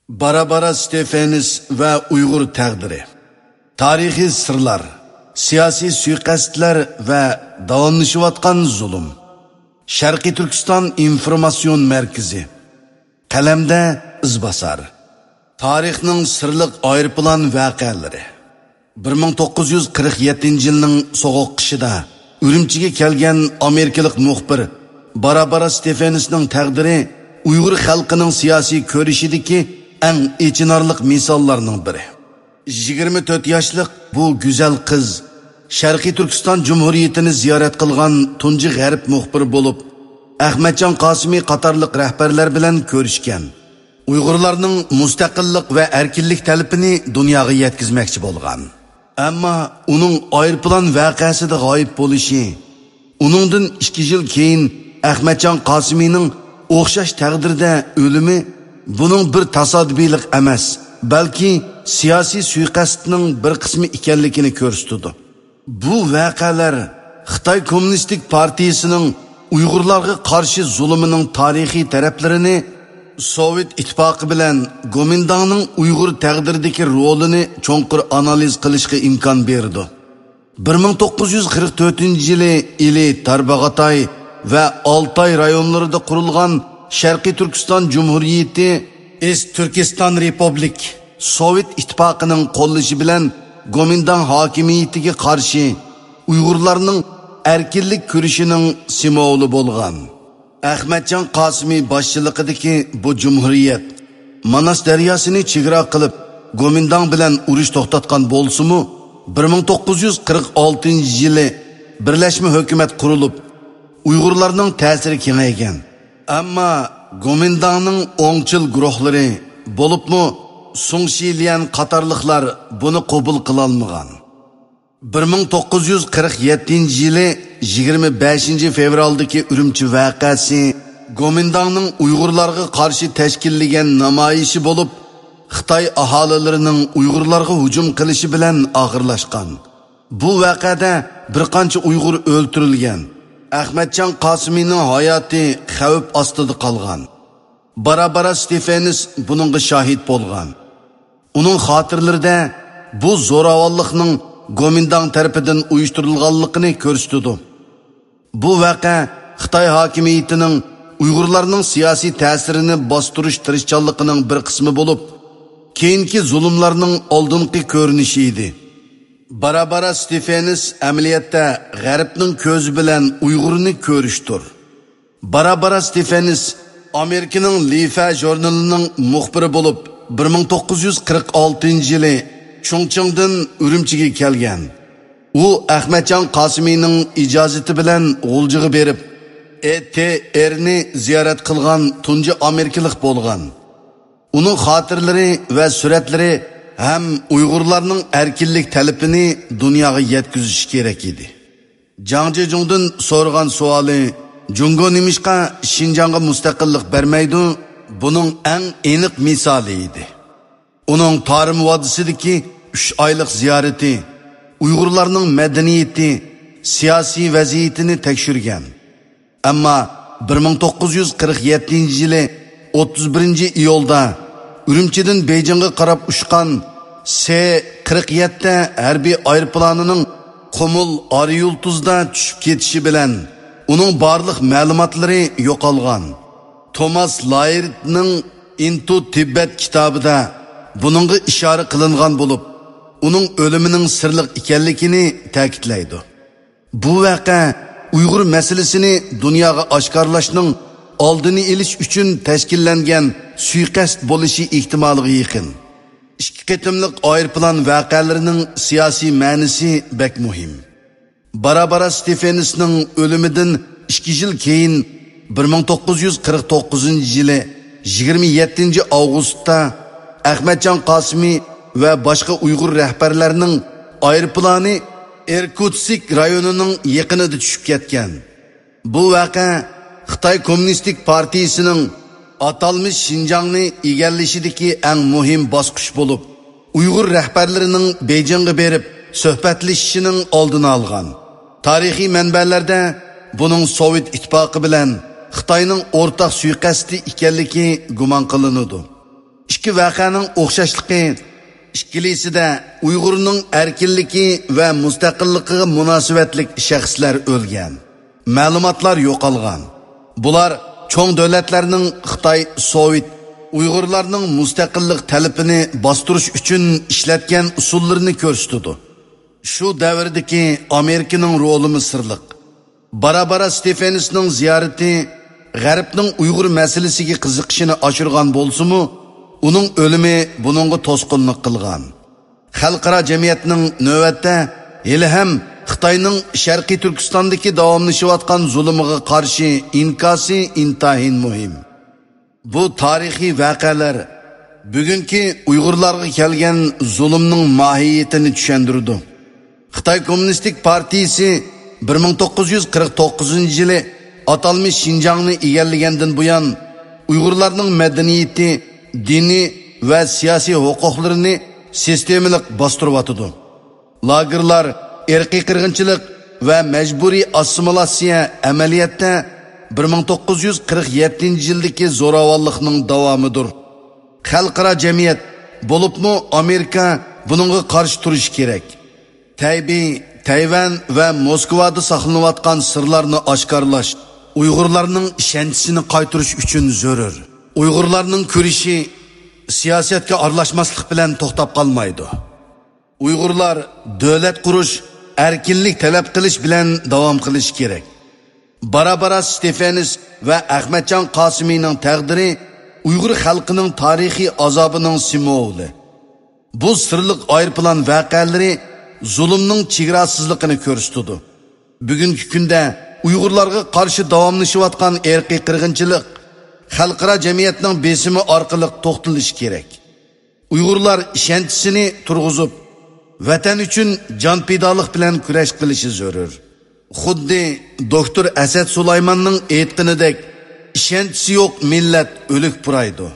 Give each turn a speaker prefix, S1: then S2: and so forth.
S1: Barabara Stefenis ve Uygur təqdiri. Tarihi sırlar, siyasi suiqasdlar ve davamlaşıvatqan zulüm. Şərqi Türkistan İnformasyon Merkezi. Qalamda izbasar. Tarixning sirliq ayrıpılan vaqeaları. 1947 yılının soğuk qishida Ürümchiga kelgan Amerikalik muxbir Barabara Stefenisning taqdiri Uygur xalqining siyosiy ko'rishidagi eng ichinarliq misollarning biri. 24 yoshlik bu go'zal qiz Sharqiy Turkiston Jumhuriyatini ziyorat qilgan tunji g'arb muxbir bo'lib, Ahmadjon Qosimiy qatorliq rahbarlar bilan ko'rishgan. Uyg'urlarning mustaqillik va erkinlik talabini dunyoga yetkazmoqchi bo'lgan. Ammo uning ayrıpılan vaqasida g'oyib bo'lishi, uningdan 2 yil keyin Ahmadjon Qosimiyning o'xshash taqdirda o'limi buning bir tasodifiylik emas, balki siyosiy suiqasdning bir qismi ekanligini ko'rsatdi. Bu vaqalar Xitoy Kommunistik Partiyasining Uyg'urlarga qarshi zulmining tarixiy taraflarini, Sovet ittifoqi bilan Gomindangning Uyg'ur taqdiridagi rolini cho'nqur analiz qilishga imkon berdi. 1944-yili ili Tarbag'atay va Altay rayonlarida qurilgan Sharqiy Turkiston Jumhuriyati Est Turkiston Republik Sovet ittifoqining qo'llashi bilan Gomindang hokimiyatiga qarshi Uyg'urlarning erkinlik kurishining simvoli bo'lgan. Ahmadjon Qosimiy boshchiligidagi bu jumhuriyat Manas daryosini chegara qilib Gomindang bilan urush to'xtatgan bo'lsa-mu, 1946-yili birlashma hukumat qurilib, Uyg'urlarning ta'siri kengaygan. Ammo Gomindangning o'ngchil guruhlari bo'libmi Sungshilian qatorliqlar buni qabul qila olmagan. 1947-yili 25 fevraldagi Ürümchi vaqasi Gomindangning Uyg'urlarga qarshi tashkillagan namoyishi bo'lib, Xitoy aholilarining Uyg'urlarga hujum qilishi bilan og'irlashgan. Bu vaqada bir qancha Uyg'ur o'ldirilgan. Ahmadjon Qosimiyning hayoti xavf ostida qolgan. Barabara Stefenis buningga shohid bo'lgan. Uning xotirlarida bu zo'ravonlikning Gomindang tarafidan uyushtirilganligini ko'rsatdi. Bu vaqa Xitoy hokimiyatining Uyg'urlarning siyosiy ta'sirini bostirish tirishchanligining bir qismi bo'lib, keyingi zulmlarning oldingi ko'rinishi edi. Barabara Stefenis amaliyotda G'arbning ko'zi bilan Uyg'urni ko'rishdir. Barabara Stefenis Amerikaning Lifa jurnalining muxbiri bo'lib, 1946-yili Chongqingdan Ürümchiga kelgan. U Ahmadjon Qosimiyning ijozati bilan G'uljiga berib, ETRni ziyorat qilgan tunji amerikalik bo'lgan. Uning xotirlari va suratlari ham Uyg'urlarning erkinlik talabini dunyoga yetkazish kerak edi. Jang Jejungdan so'rgan savoli, Jungo nimishqa Xinjiangga mustaqillik bermaydi? Buning eng aniq misoli edi. Uning Tarim vodisidagi 3 oylik ziyarati Uyg'urlarning madaniyati, siyosiy vaziyatini tekshirgan. Ammo 1947-yili 31-iyulda Ürümchidan Beyjingga qarab ushgan S-47 harbiy aeroplanining Qumul Ariyultuzda tushib ketishi bilan uning barliq ma'lumotlari yo'qolgan. Thomas Lairtning Into Tibet kitobida buningga ishora qilingan bo'lib, uning o'limining sirliq ekanligini ta'kidlaydi. Bu vaqa Uyg'ur masalasini dunyoga oshkorlashning oldini olish uchun tashkillangan suiqasd bo'lishi ehtimoliga yaqin. Ikki qatimliq ayrıpılan vaqalarining siyosiy ma'nosi bek muhim. Barabara Stefenisning o'limidan 2 yil keyin 1949-yili 27-avgustda Ahmadjon Qosimiy ve başka Uygur rahbarlarının aeroplani Irkutsk rayonining yaqinida tushib ketgan. Bu vaqa Xitoy Kommunistik Partiyasining atalmış Xinjiangni egallashidagi eng muhim bosqich bo'lib, Uygur rahbarlarining Beyjingga berib suhbatlashishining oldini olgan. Tarixiy manbalarda buning Sovet ittifoqi bilan Xitoyning o'rtaq suiqasdi ekanligi gumon qilinadi. ikki voqeaning o'xshashligi ikkilisida Uyg'urning erkinligi va mustaqilligiga munosabatlik shaxslar o'lgan. Ma'lumotlar yo'qolgan. Bular cho'ng davlatlarning Xitoy, Sovet Uyg'urlarning mustaqillik talabini bostirish uchun ishlatgan usullarini ko'rsatdi. Shu davrdagi Amerikaning roli sirliq. Bara Stefanisning ziyorati G'arbning Uyg'ur masalasiga qiziqishini oshirgan bo'lsa-mu, uning o'limi buningga to'sqinlik qilgan. Xalqaro jamiyatning navbatda hali ham Xitoyning Sharqiy Turkistondagi davomlashayotgan zulmiga qarshi inkosi intahin muhim. Bu tarixiy voqealar bugungi Uyg'urlarga kelgan zulmning mohiyatini tushundirdi. Xitoy Kommunistik partiyasi 1949-yili atalmış Şinjan'ni egallagandan buyon Uyg'urlarning madaniyati, dini va siyosiy huquqlarini sistemalik bostirib atadi. Lagerlar, irqiy qirg'inchilik va majburiy assimilyatsiya amaliyotda 1947-yildagi zo'ravonlikning davomidir. Xalqaro jamiyat bo'libmi Amerika buningga qarshi turishi kerak. Tayvan va Moskvada saqlanayotgan sirlarni oshkorlash Uyg'urlarning ishonchisini qaytarish uchun zarur. Uyg'urlarning kurishi siyosatga aralashmaslik bilan to'xtab qolmaydi. Uyg'urlar davlat qurish, erkinlik talab qilish bilan davom qilish kerak. Bara Stefanis va Ahmadjon Qosimiyning taqdiri Uyg'ur xalqining tarixiy azobining simvoli. Bu sirliq ayrplan voqealari zulmning chegarasizligini ko'rsatdi. Bugungi kunda Uyg'urlarga qarshi davomlashayotgan irqiy qirg'inchilik xalqaro jamiyatning besimi orqali to'xtatilishi kerak. Uyg'urlar ishonchisini turg'izib, vatan uchun jonpidolik bilan kurash qilishi zarur. Xuddi doktor Asad Sulaymonning aytganidek, ishonchisi yo'q millat o'lik puraydi.